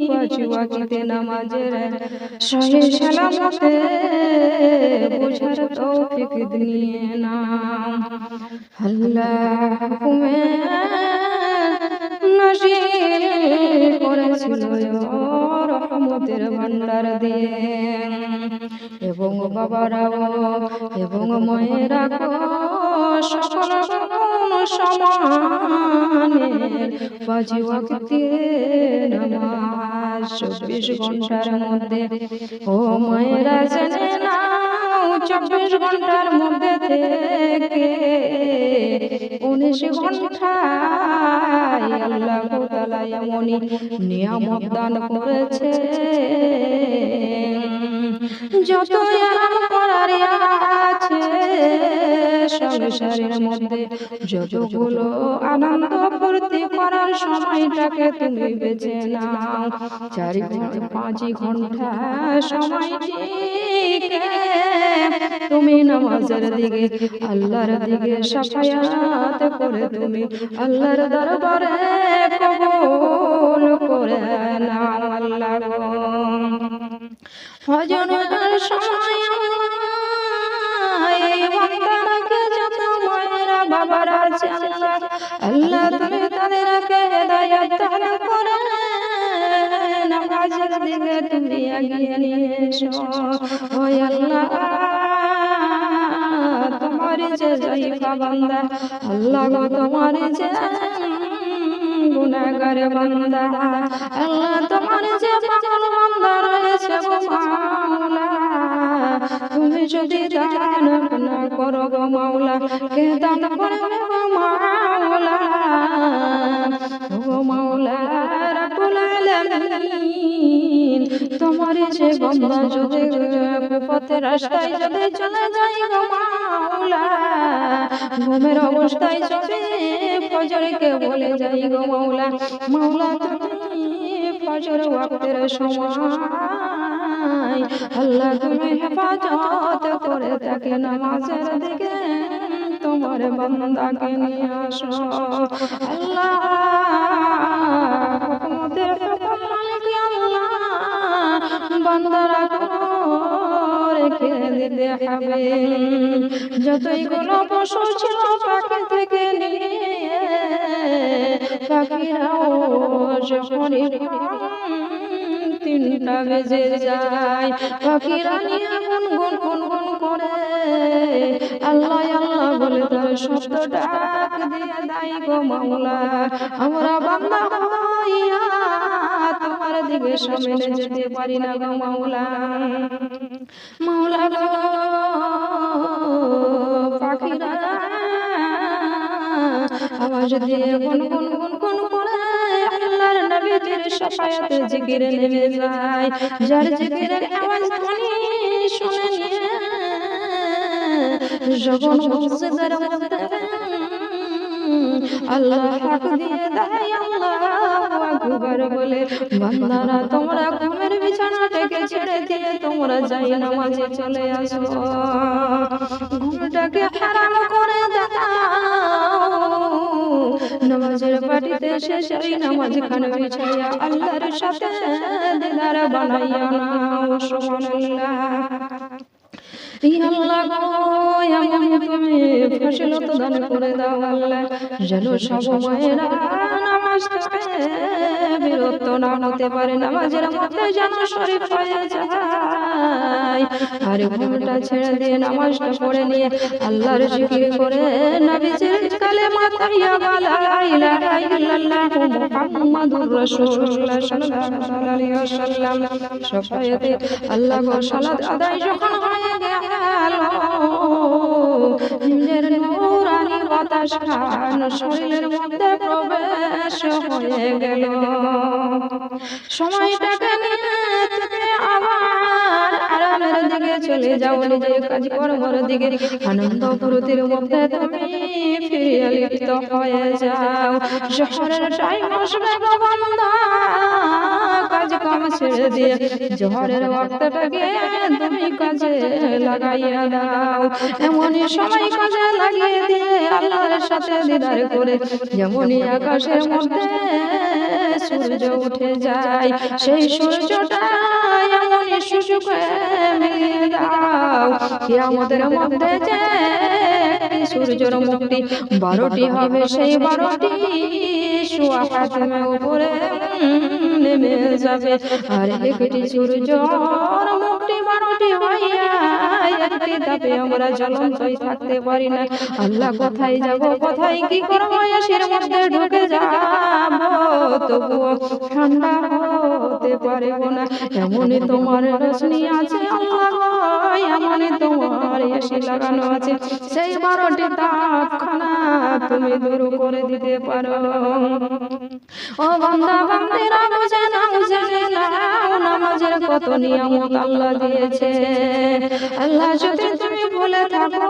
পাঁচ ওয়াক্ত নামাজের সহি সালামতে বুঝার তৌফিক দিয়ে নাও। আল্লাহ হুকুমে নাজিল করেছিল রহমতের ভান্ডার দিয়ে, এবং বাবারাও এবং মায়েরা সকল সমানে পাঁচ ওয়াক্তের নামাজ 24 ঘন্টার মধ্যে। ও মায়েরা জেনে নাও 24 ঘন্টার মধ্যে থেকে 19 ঘন্টায় আল্লাহ তাআলা এমনই নিয়ামত দান করেছে, যত আরাম করার আছে সংসারের মধ্যে, যতগুলো আনন্দ ফুর্তি করার সময়টাকে তুমি বেছে নাও। 4-5 ঘন্টা সময়টিকে তুমি নামাজের দিকে, আল্লাহর দিকে সাফায়াত করে তুমি আল্লাহর দরবারে কবুল করে নাও। আল্লাহ গো ফজরের সময় বান্দাকে যত মায়েরা বাবারা আছে আল্লাহ তুমি তাদেরকে হেদায়েত দান করে নামাজের দিকে তুমি এগিয়ে নিয়ে এসো। ও আল্লাহ তোমার যে জাইফা বান্দা, আল্লাহ গো তোমার যে গুনাহগার বান্দা, আল্লাহ তোমার যে পাগল বান্দা রয়েছে গো মাওলা, তুমি যদি দান না করো গো মাওলা, কে দান করবে গো মাওলা? ও মাওলা রাব্বুল আলামিন তোমার যে বান্দা যদি পথের রাস্তায় যদি চলে যায় গো মাওলা, ঘুমের অবস্থায় যদি ফজরকে বলে যাই গো মাওলা, মাওলা তুমি ফজর ওয়াক্তের সময় আল্লাহ তুমি হেফাজত করে তাকে নামাজের দিকে তোমার বান্দাকে নিয়ে আসো। আল্লাহ হুকুমতের হুকুম মালিক আল্লাহ বান্দারা রেখে দিতে হবে। যতই গুলো পশু ছিল পাখি থেকে নিয়ে পাখিরাও যখন 3টা বেজে যায় পাখিরা নিয়ে গুনগুন গুনগুন করে আল্লাহ আল্লাহ বলে তার শব্দ ডাক দিয়ে দেয় গো মাওলা, আমরা বান্দা হইয়া তোমার দিকে সামনে যেতে পারি না গো মাওলা। মাওলা গো পাখিরা আওয়াজ দিয়ে গুনগুন গুনগুন করে আল্লাহর নবীর শাফায়াতে জিকিরে নেমে যায়। যার জিকিরের আওয়াজ ধ্বনি শুনে নিয়ে যখন মসজিদের মধ্যে আল্লাহ ডাক দিয়ে দেয় আল্লাহু আকবার বলে, বান্দারা তোমরা ঘুমের বিছানা থেকে ছেড়ে দিয়ে তোমরা যাই নামাজে চলে আসো। ঘুমটাকে হারাম করে দাও, নামাজের বাড়িতে এসে সেই নামাজ খান বিছাইয়া আল্লাহর সাথে দিদার বানাইয়া নাও। সুবহানাল্লাহ। আল্লাহ গো এমন তুমি ফজিলত দান করে দাও আল্লাহ, যেন সব মায়েরা নামাজ থেকে বিরত না হতে পারে, নামাজের মধ্যে যেন শরীফ হয়ে যায়। আর ঘুমটা ছেড়ে দিয়ে নামাজটা পড়ে নিয়ে আল্লাহর জিকির করে নবীজির কালেমা তাইয়্যিবা লা ইলাহা ইল্লাল্লাহু মুহাম্মাদুর রাসূলুল্লাহ সাল্লাল্লাহু আলাইহি ওয়াসাল্লাম শাফায়াতে আল্লাহ গো সালাত আদায় যখন হয়ে গেল, নিজের নূরানি বাতাস খান শরীরের মধ্যে প্রবেশ হয়ে গেল। সময়টাকে নিয়ে আবার আরামের দিকে চলে যাও, নিজের কাজ কর্মের দিকে আনন্দ ফুর্তির মধ্যে তুমি ফিরে লিপ্ত হয়ে যাও। শহরের টাইম আসবে গো বান্দা, কাজ কাম ছেড়ে দিয়ে জোহরের ওয়াক্তটাকে তুমি কাজে লাগাইয়া দাও। এমনই সময় কাজে লাগিয়ে দিয়ে আল্লাহর সাথে দিদার করে যেমনই আকাশের মধ্যে সূর্য উঠে যায়, সেই সূর্যটা এমনই সুযোগে মিলিয়ে দাও কিয়ামতের মধ্যে যে সূর্যের মুক্তি 12টি হবে, সেই 12টি সোয়া হাতের উপরে নেমে যাবে। আর একটি সূর্যের মুক্তি 12টি হইয়া একটি ধাপে আমরা জ্বলন্তই থাকতে পারি না। আল্লাহ কোথায় যাব, কোথায় কি করব, এসের মধ্যে ঢুকে যাব, তবুও ঠান্ডা হতে পারব না। এমনই তোমার রোশনি আছে আল্লাহ, এমনই তোমার এসি লাগানো আছে, সেই 12টি তাপখানা তুমি দূর করে দিতে পারো। ও বান্দা বান্দিরা বুঝে নাও, জেনে নাও নামাজের কত নিয়ামত আল্লাহ দিয়েছে। আল্লাহ যদি তুমি বলে থাকো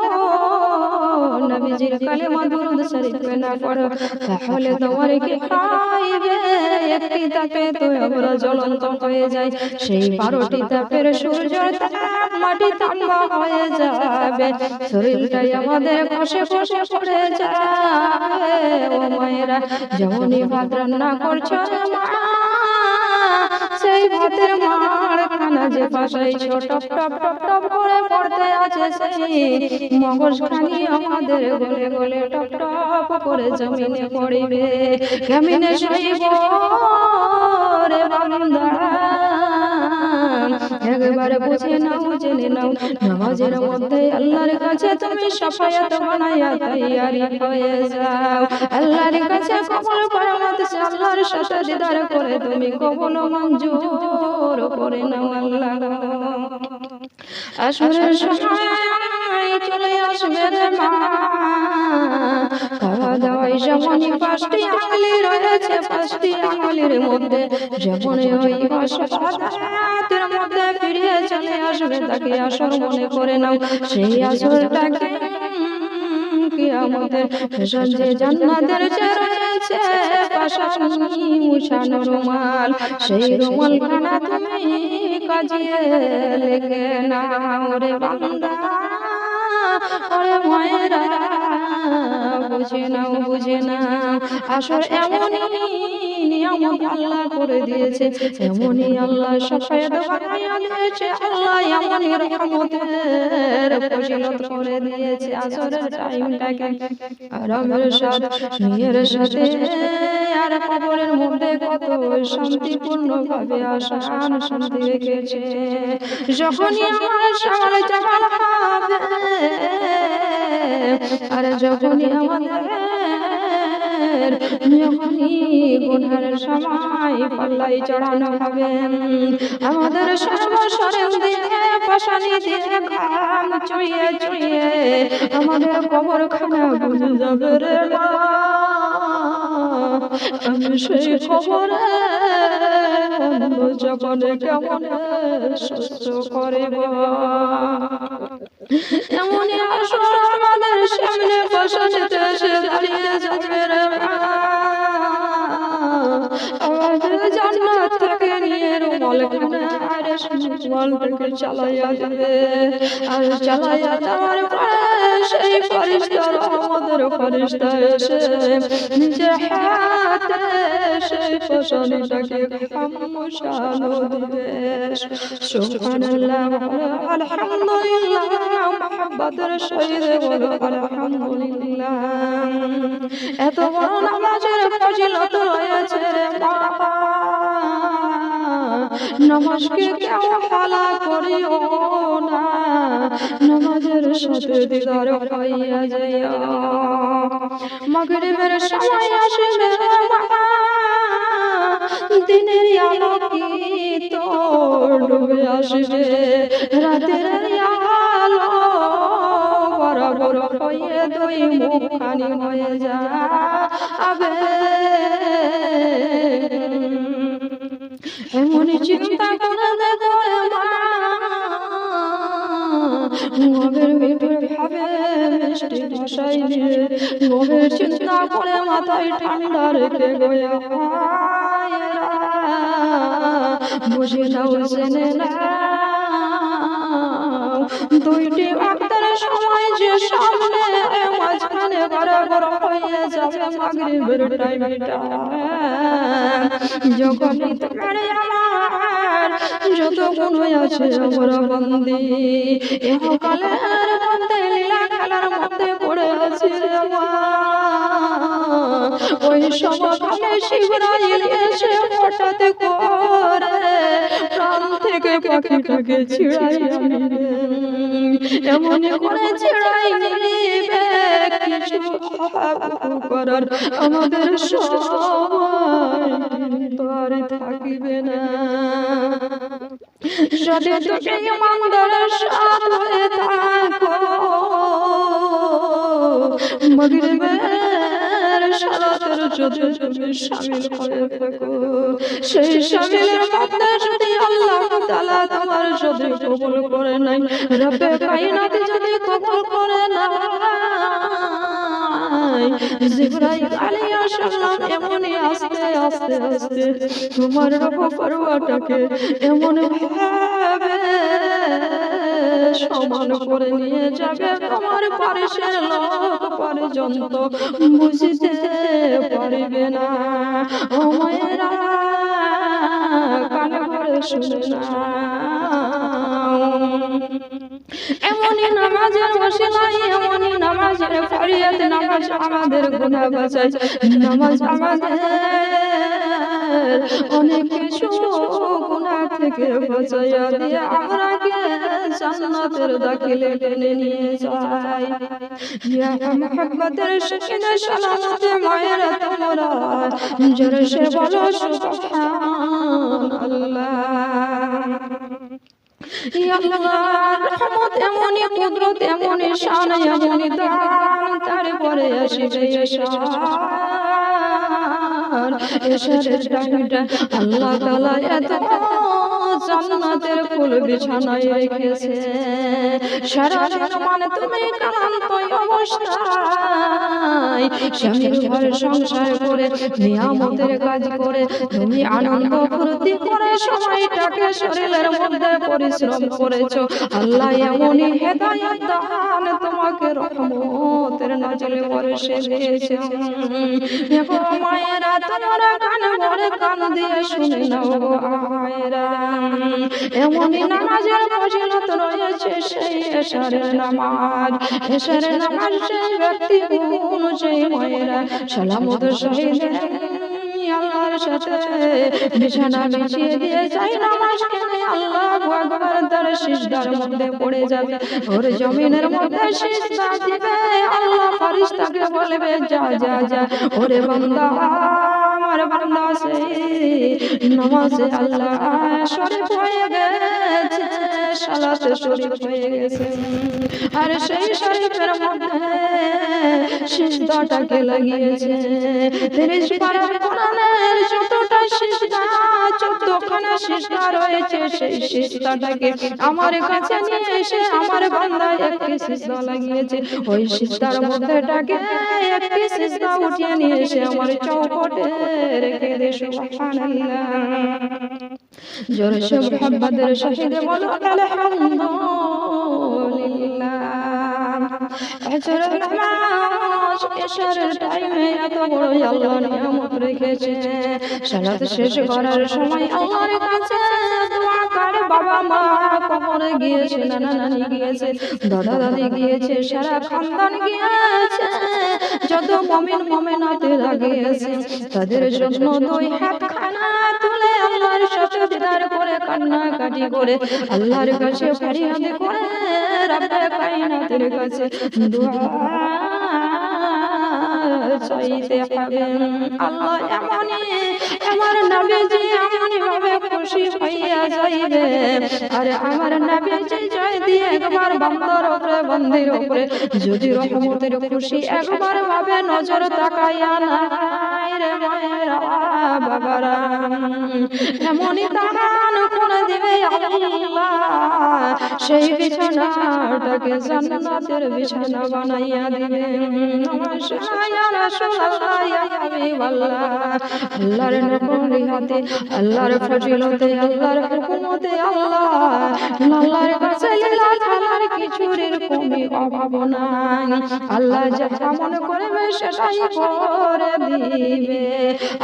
নবীজির কালেমা দুরূদ শরীফ না পড়ো, তাহলে তোমার কি খাইবে? একটি তাপে তো আমরা জ্বলন্ত হয়ে যাই, সেই 12টি তাপের সূর্যের তাপ মাটি ঠান্ডা হয়ে যাবে, শরীরটাই আমাদের কষে কষে পড়ে যাবে। ও মায়েরা, যেমনই ভাত রান্না করছো সেই ভাতের মার খানা যে পাশাই ছোট টপ টপ টপ করে পড়তে আছে, সেই মগজ খানি আমাদের গলে গলে টপ টপ করে জমিনে পড়িবে। কেমনে সইব রে বান্দা, একবার বুঝে নাও, জেনে নাও নামাজের মধ্যে আল্লাহর কাছে তুমি শাফায়াত বানায়া তৈয়ারি হয়ে যাও। আল্লাহর কাছে কবুল পরমাত আল্লাহর সাথে দিদার করে তুমি কবুল মঞ্জুর করে নাও। আল্লাহ আসরের সময় চলে আসবে রে মা, খাওয়া দাওয়ায় যেমনই 5টি আঙ্গুলি রয়েছে, 5টি আঙ্গুলির মধ্যে যেমনই ওই হাতের মধ্যে ফিরিয়ে চলে আসবে, তাকে আসর মনে করে নাও। সেই আসরটাকে কিয়ামতের যে জান্নাতের যে রয়েছে পাশাপাশি মুছানো রুমাল, সেই রুমাল খানা তুমি কাজিয়ে লেগে নাও রে বান্দা। ওরে মায়েরা, বুঝে নাও, বুঝে নাও আসর এমনই নিয়ামত আল্লাহ করে দিয়েছে, এমনই আল্লাহ শাফায়াত বানায়া দিয়েছে, আল্লাহ এমনই রহমতের ফজিলত করে দিয়েছে। আসরের টাইমটাকে আরামের সাথে নিয়ের সাথে আর কবরের মধ্যে কত শান্তিপূর্ণ ভাবে আসান শান্তি রেখেছে। যখনই আমার সামনে জামাল হবে, আর যখনই আমাদের যখনই গুনাহের সময় পাল্লাই চড়ানো হবে, আমাদের সর্বশরীর দিয়ে পাশানি দিয়ে ঘাম চুইয়ে চুইয়ে আমাদের কবর খানা বুঝে যাবে রে মা। আমি সেই খবরে যখন কেমন সহ্য করিব, এমনই আসর আমাদের সামনে পাশানিতে এসে দাঁড়িয়ে যাবে রে মা। আমাদের জান্নাত থেকে নিয়ে রুমাল খানা আর রুমালটাকে চালাইয়া যাবে, আর চালাইয়া যাওয়ার পরে সেই ফেরেশতারা আমাদের ফেরেশতা এসে নিজে হাতে সেই পাশানিটাকে খামোশানো দিবে। সুবহানাল্লাহ, আলহামদুলিল্লাহ, মুহাব্বতের সহিত বলো আলহামদুলিল্লাহ। এত বড় নামাজের ফজিলত রয়েছে রে বাবা, নামাজকে কেউ হালা করিও না, নামাজের সাথে দিদার হইয়া যাইও। মাগরিবের সময় আসবে বাবা, দিনের আলোকিত ডুবে আসবে, রাতের আলো বরাবর হয়ে দুই মুখখানি হয়ে যাবে। এমনই চিন্তা করে দেখো মনের ভিতরে ভাবে মিষ্টি ভাষাই মনের চিন্তা করে মাথায় ঠান্ডা রেখে গয়া বুঝে নাও, জেনে নাও দুইটি ওয়াক্তের সময় যে সামনে মাঝখানে বরাবর হয়ে যাবে মাগরিবের টাইমটা। যখনই তোমার আমার যত গুণ আছে আমার বন্দি ইহকালের মধ্যে লীলা খেলার মধ্যে পড়ে আছে ওই সমকালে শিবরাইল এসে হঠাৎ করে প্রাণ থেকে পাখিটাকে ছিড়াই এমন করে ছিড়াই নিবে কিছু করার আমাদের সময় তোর থাকিবে না যদি তুমি ইমানদারের সাথ হয়ে থাকো মাগরিবের সালাতের যদি তুমি শামিল হয়ে থাকো সেই শামিলের মধ্যে যদি আল্লাহ তাআলা তোমার যদি কবুল করে নাই রব্বে কায়নাত যদি কবুল করে না জিবরাইল আলাইহিস সালাম এমনই আস্তে আস্তে আস্তে তোমার রূহ পরওয়াটাকে এমন ভাবে সমান করে নিয়ে যাবে তোমার পারিশের লোক পর্যন্ত বুঝতে পারবে না ও মায়েরা কানে করে শুনে না এমনই নামাজের ওসিলায় এমনই নামাজের ফরিয়াদ নামাজ আমাদের গুনাহ বাঁচায় নামাজ আমাদের অনেক কিছু গুনাহ থেকে বাঁচাইয়া দিয়ে আমরাকে জান্নাতের দাখিলে টেনে নিয়ে যায় ইয়া মুহাম্মাদের শাকিনা সালাতে মায়েরা তোমরা জোরে সে বলো সুবহানাল্লাহ রহমত এমনই কুদরত এমনই শান এমনই দান তারপরে আসিবে এশারের টাইমটা আল্লাহ তাআলা এত জান্নাতের ফুল বিছানায় রেখেছে সারা জীবন তুমি ক্লান্ত অবস্থায় স্বামীর ঘরে সংসার করে নিয়ামতের কাজ করে তুমি আনন্দ ফুর্তি করে সময়টাকে শরীরের মধ্যে পরিশ্রম করেছো আল্লাহ এমনই হেদায়েত দান তোমাকে রহমতের নাজলে বর্ষে দিয়েছে দেখো মায়েরা তোমরা কান ভরে কান দিয়ে শুনে নাও মায়েরা এমনই নামাজের ফজিলত রয়েছে সেই এশারের নামাজ এশারের নামাজ সেই ব্যক্তি অনুযায়ী মায়েরা সালামতের সহিত আল্লাহর সাথে বিছানা বিছিয়ে দিয়ে যাই নামাজ কেনে আল্লাহু আকবার তার সিজদার মধ্যে পড়ে যাবে ওর জমিনের মধ্যে সিজদা দিবে আল্লাহ ফেরেশতাকে বলবে যা যা যা ওরে বান্দা আমার বান্দা সেই নামাজে আল্লাহ শরীফ হয়ে গেছে সালাতে শরীফ হয়ে গেছে আর সেই শরীফের মধ্যে সিজদাটাকে লাগিয়েছে 30 পারা কোরআনের যতটা সিজদা 14 খানা সিজদা রয়েছে সেই সিজদাটাকে আমার কাছে নিয়ে এসে আমার বান্দা একটি সিজদা লাগিয়েছে ওই সিজদার মধ্যেটাকে একটি সিজদা উঠিয়ে নিয়ে এসে আমার চৌকটে রেখে দে সুবহানাল্লাহ জোরে সে মুহাম্মাদের সহিত বলো আলহামদুলিল্লাহ এশারের নামাজ এশারের টাইমে এত বড় আল্লাহ নিয়ামত রেখেছে সালাত শেষ করার সময় আল্লাহর কাছে দোয়া করে বাবা মা কবরে গিয়েছে নানা নানি গিয়েছে দাদা দাদি গিয়েছে সারা খানদান গিয়েছে যত মুমিন মুমিনাতেরা গিয়েছে তাদের জন্য দুই হাত খানা তুলে আল্লাহর সাথে দিদার করে কান্নাকাটি করে আল্লাহর কাছে ফরিয়াদ করে রব্বে কায়নাতের কাছে দোয়া চাইতে হবে আল্লাহ এমনই আমার নবীজি এমনই ভাবে খুশি হইয়া যাইবে আরে আমার নবীজি জয় দিয়ে একবার বান্দার উপরে বন্দির উপরে যদি রহমতের খুশি একবার ভাবে নজর তাকাইয়া না রে মায়েরা বাবারা এমনই দান করে দিবে আল্লাহ সেই বিছানাটাকে জান্নাতের বিছানা বানাইয়া দিবে ইয়া রাসূলুল্লাহ ইয়া হাবিবাল্লাহ আল্লাহর নবীর হাতে আল্লাহর ফজিলতে আল্লাহর হুকুমতে আল্লাহর কাছে আল্লাহর কিছুর কমি অভাব নাই আল্লাহ যা মনে করবে সেটাই করে দিবে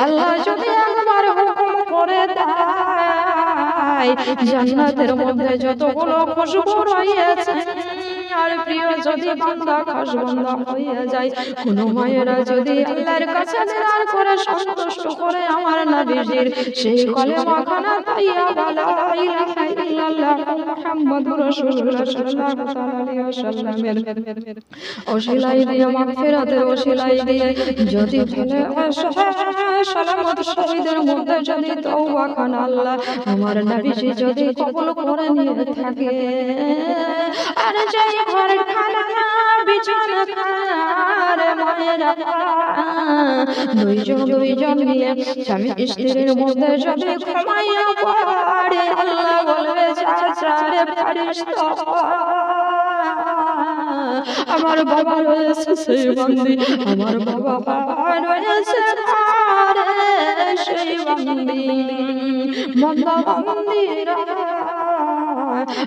আল্লাহ যদি একবার হুকুম করে দেয় জান্নাতের মধ্যে যতগুলো খুশবু রয়েছে আর প্রিয় যদি বান্দা খাস বান্দা হয়ে যায় কোন মায়েরা যদি আল্লাহর কাছে দান করে সন্তুষ্ট করে আমার নবীজির সেই কলেমা খানা তাইয়্যিবা লা ইলাহা ইল্লাল্লাহ মুহাম্মাদুর রাসূলুল্লাহ সাল্লাল্লাহু আলাইহি ওয়াসাল্লামের ওসিলাই দিয়ে মাগফিরাতের ওসিলাই দিয়ে যদি ফেলে সালামত শহীদের মধ্যে যদি তওবা খানা আল্লাহ আমার নবীজি যদি কবুল করে নিয়ে থাকে আর যেই ঘরের খানা বিছানা খানার মায়েরা দুইজন নিয়ে স্বামী স্ত্রীর মধ্যে যদি ঘুমাইয়া পড়ে আল্লাহ বলবে চাচারে ফেরেশতা আমার বাবা রয়েছে সেই বন্দি আমার বাবা রয়েছে ঘরে সেই বন্দি বাবা বন্দিরা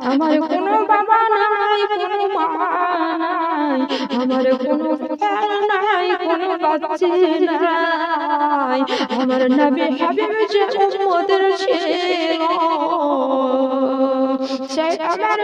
আমার কোনো বাবা নাই কোনো মা নাই আমার কোনো নাই কোনো বাচ্চা নাই আমার নবী হাবিব যে উম্মতের ছিল সেই আমার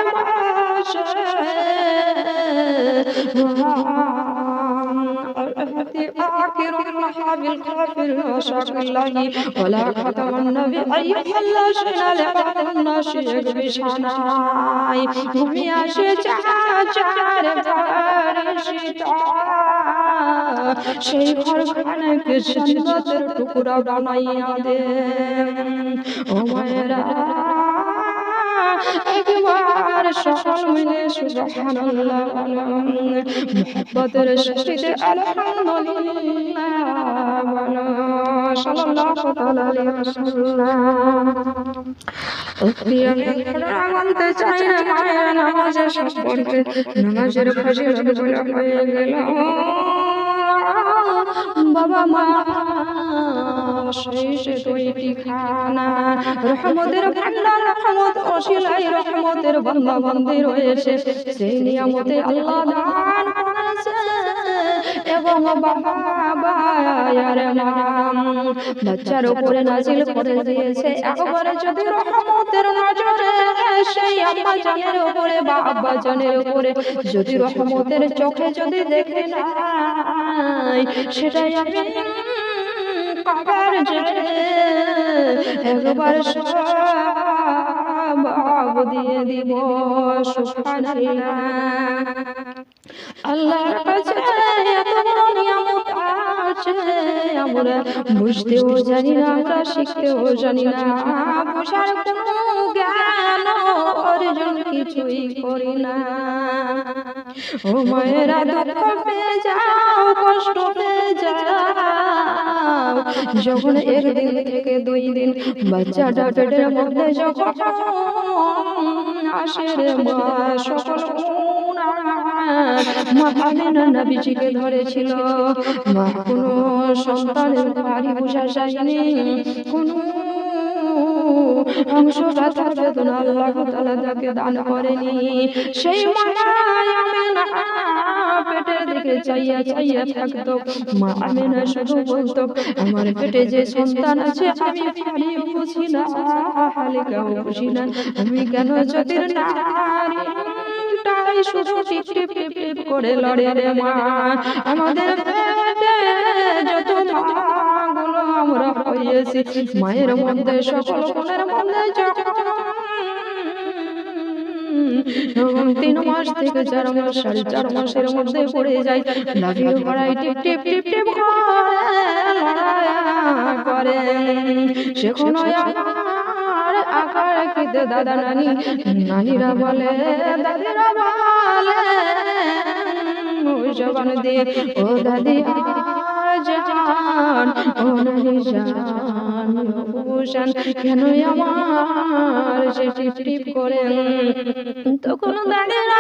آخر النحاب الكافر وشاق الله ولا ختم النبي أيها الذين لبعضنا شيء بشاناي ঘুমিয়ে আসে চাচার বারিশটা সেই ঘরখানাকে জান্নাতের টুকরা বানাইয়া দে ও মায়েরা একবার সকল মিলে সুবহানাল্লাহ মুহাব্বতের সাথে আলহামদুলিল্লাহ বলো সাল্লাল্লাহু তাআলা আলাইহি ওয়াসাল্লাম বলতে চাই না মায়ের নামাজের সম্পর্কে নামাজের ফজিলত বলা হয়ে গেল বাবা মা শেষে দুইটি খানা রহমতের ভান্ডার রহমত ওসিলাই রহমতের বান্দা বান্দি রয়েছে সেই নিয়ামতে আল্লাহ দান করেছে এবং বাবা আর বাচ্চার উপরে নাজিল করে দিয়েছে একবারে যদি রহমতের নজরে সেই আম্মা জানের উপরে বা আব্বা জানের উপরে যদি রহমতের চোখে যদি দেখে নাই সেটাই আমি কাবার যে একবার সব দিয়ে দিব সুবহানাল্লাহ আল্লাহর কাছে এত নিয়ামত আছে আমরা বুঝতেও জানি না আমরা শিখতেও জানি না বুঝার কোনো জ্ঞান অর্জন কিছুই করি না ও মায়েরা দুঃখ পেয়ে যাও কষ্ট পেয়ে যাও যখন একদিন থেকে 2 দিন বাচ্চাটা পেটের মধ্যে যখন আসে রে মা সকল মা আমিনা নবীজিকে ধরেছিল মা কোনো সন্তানের ভারী বোঝা যায়নি কোনো অংশটা তার বেদনা আল্লাহ তাআলা তাকে দান করেনি সেই মা আমিনা পেটের দিকে চাইয়া চাইয়া থাকতো মা আমিনা শুধু বলতো আমার পেটে যে সন্তান আছে আমি ভারী বুঝি না হালকাও বুঝি না আমি কেন যতির নারী তাই শুধু টিপ টিপ টিপ টিপ করে লড়ে রে মা আমাদের পেটে যত মাগুলো আমরা হয়েছি মায়ের মধ্যে সকল গুণের মধ্যে যখন 3 মাস থেকে 4 মাস 4.5 মাসের মধ্যে পড়ে যায় লাভিও ভরাই টিপ টিপ টিপ টিপ করে সেখানে আমার আকার কিতে দাদা নানি নানিরা বলে দাদিরা বলে ওই জবান দিয়ে ও দাদি আজ জান ও নানি জান ভূষণ কেন আমার সে টিপ টিপ করে তখন দাদিরা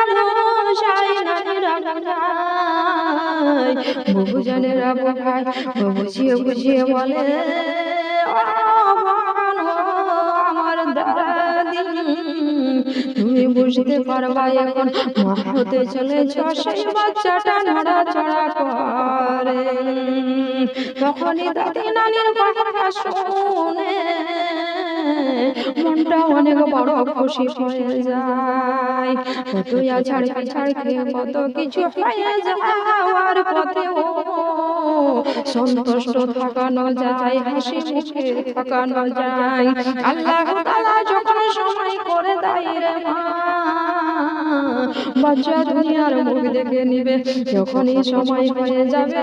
বসাই নানিরা বুঝাই বুবু জানেরা বুঝাই বুঝিয়ে বুঝিয়ে বলে আমার দাদি তুমি বুঝতে পারবা এখন মা হতে চলেছ সেই বাচ্চাটা নড়াচড়া করে তখনই দাদি নানির কথা শুনে মনটা অনেক বড় খুশি হয়ে যায় কত আছাড় পিছাড় খেয়ে কত কিছু হয়ে যাওয়ার পথেও সন্তুষ্ট থাকানো যায় হাসি মুখে থাকানো যায় আল্লাহ তাআলা যখন সময় করে দেয় রে মা বাচ্চা দুনিয়ার মুখ দেখে নিবে যখনই সময় হয়ে যাবে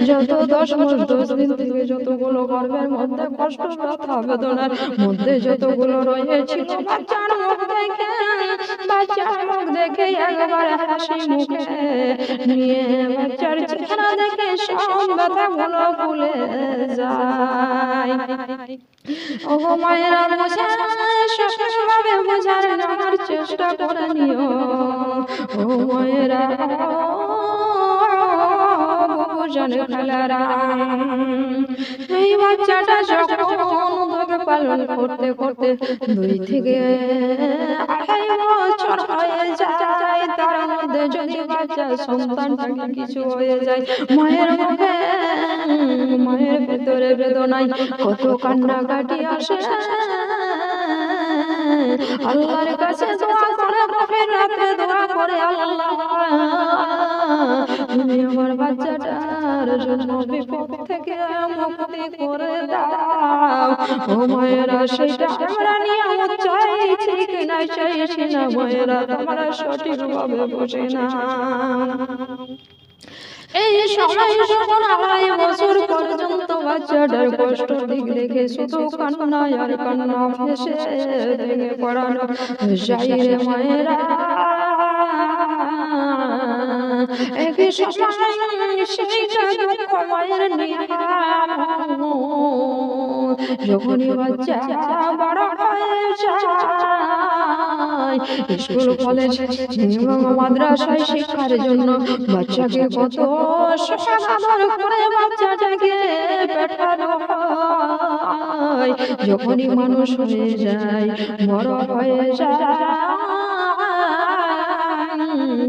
যত 10 মাস 10 দিন থেকে যতগুলো গর্ভের মধ্যে কষ্ট ব্যথা বেদনার মধ্যে যতগুলো রয়েছিল বাচ্চার মুখ দেখে একবার হাসি মুখে নিয়ে বাচ্চার চেহারা দেখে সব ব্যথাগুলো ভুলে যায় ও মায়েরা সঠিকভাবে বোঝার আমার চেষ্টা করে নিও ও মায়েরা জানে খেলারা এই বাচ্চাটা যখন ওকে পালন করতে করতে 2 থেকে 2.5 বছর হয়ে যায় তার মধ্যে যদি বাচ্চা সন্তানটাকে কিছু হয়ে যায় মায়ের মুখে মায়ের ভেতরে বেদনায় কত কান্নাকাটি আসে আল্লাহর কাছে দোয়া করে গভীর রাতে দোয়া করে আল্লাহ তুমি আমার বাচ্চাটার জন্য বিপদ থেকে মুক্তি করে দাও ও মায়েরা সেটা আমরা নিয়ম চাইছি কিনা চাইছি না মায়েরা তোমরা সঠিকভাবে বোঝে না এই সময় যখন 2.5 বছর পর্যন্ত বাচ্চাটার কষ্ট দিক দেখে শুধু কান্না আর কান্না ভেসে ভেঙে পড়ানো যাই রে মায়েরা একই সময় সেইটা দুঃখ মায়ের নিহার যখনই বাচ্চা বড় হয়ে যায় স্কুল কলেজ এবং মাদ্রাসায় শিক্ষার জন্য বাচ্চাকে কত সাধন করে বাচ্চাটাকে পাঠানো হয় যখনই মানুষ হয়ে যায় বড় হয়ে যায়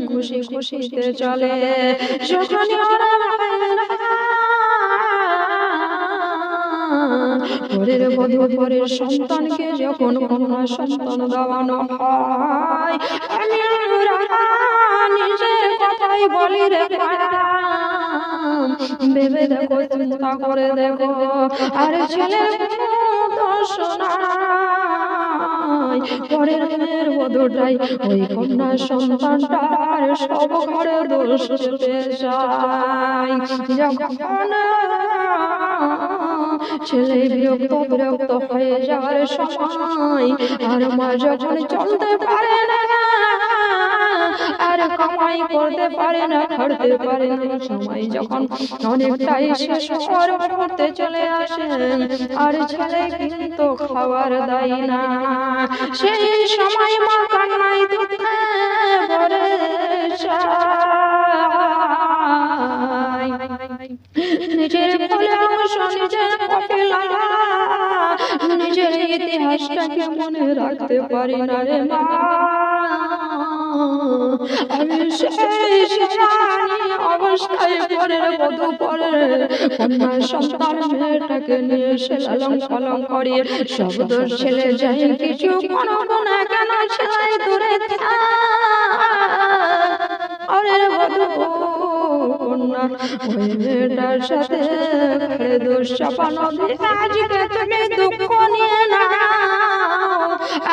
খুশি খুশিতে চলে যখনই পরের বধূ পরের সন্তানকে যখন কন্যা সন্তান দেওয়ানো হয় আমি নিজের কথাই বলি রে ভেবে দেখো চিন্তা করে দেখো আর ছেলে দোষ নাই পরের মেয়ের বধূটাই ওই কন্যা সন্তানটার সব ঘরে দোষ চেপে যায় যখন ছেলে বিরক্ত হয়ে যাওয়ার সময় আর মা যখন চলতে পারে না আর কামাই করতে পারে না করতে পারে না সময় যখন অনেকটাই শেষ করতে চলে আসে আর ছেলে কিন্তু খাবার দেয় না সেই সময় মা কান্নায় দুঃখে ভরে যায় নিজের ভুলে অংশ নিজের কপিলা নিজের ইতিহাসটাকে মনে রাখতে পারি না রে মা আমি সেই অবস্থায় পরের বধূ পরের কন্যা সন্তান মেয়েটাকে নিয়ে এসে লালন পালন করিয়ে সব দোষ ছেলে যাই কিছু কোনো না কেন ছেলে দূরে পরের বধূ কন্যা ওই মেয়েটার সাথে দোষ চাপানো আজকে তুমি দুঃখ নিয়ে না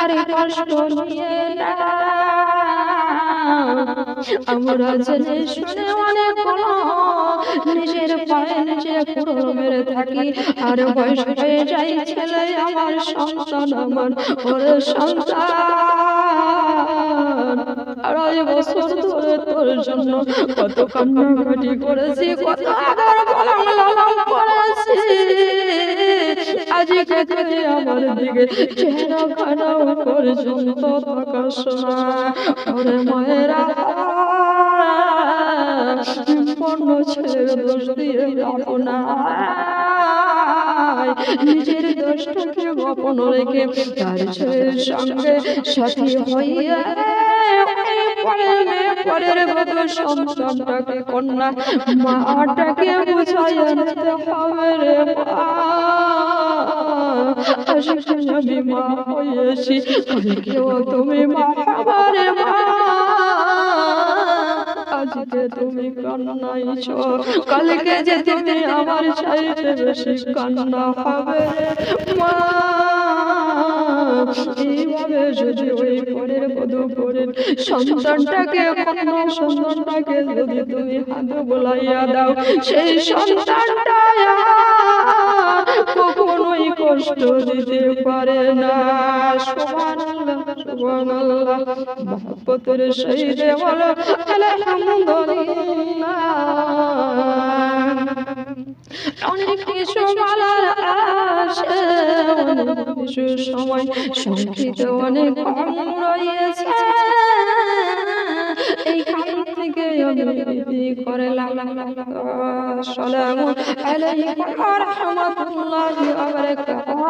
আরে কষ্ট নিয়ে না আমরা জেনে শুনে অনেক নিজের পায়ে নিজে কুড়ো মেরে থাকি আর বয়স হয়ে যায় ছেলে আমার সন্তান আমার ওর সন্তান 2.5 বছর ধরে তোর জন্য কত কান্নাকাটি করেছি, কত আদর বলাম লালন করেছি, আজকে তুই আমার দিকে চেহারা খানাও পর্যন্ত তাকাস না। ওরে মায়েরা, পণ্য ছেলের দোষ দিয়ে যাবো না, নিজের দোষটাকে গোপন রেখে তার ছেলের সঙ্গে সাথী হইয়া পরের বধূ সন্তানটাকে কন্যা মাটাকে বুঝাইয়া নিতে হবে রে মা। আজকে আমি মা হয়েছি, কালকেও তুমি মা হবে মা। আজকে তুমি কান্নাইছ, কালকে যে তুমি আমার চাইতে বেশি কান্না হবে মা। এইভাবে যদি ওই পরের বধূ পরের সন্তানটাকে কন্যা সন্তানটাকে যদি তুমি হাত বোলাইয়া দাও, সেই সন্তানটা কখনোই কষ্ট দিতে পারে না। সুবহানাল্লাহ সুবহানাল্লাহ, মহব্বতের সহিত বলো আলহামদুলিল্লাহ। অনেক কিছু বলার আছে, অনেক কিছু সময় সংক্ষিপ্ত অনেক কম রয়েছে, এইখান থেকে আমি বিধি করে আসসালামু আলাইকুম ওয়া রাহমাতুল্লাহি ওয়া বারাকাতুহু।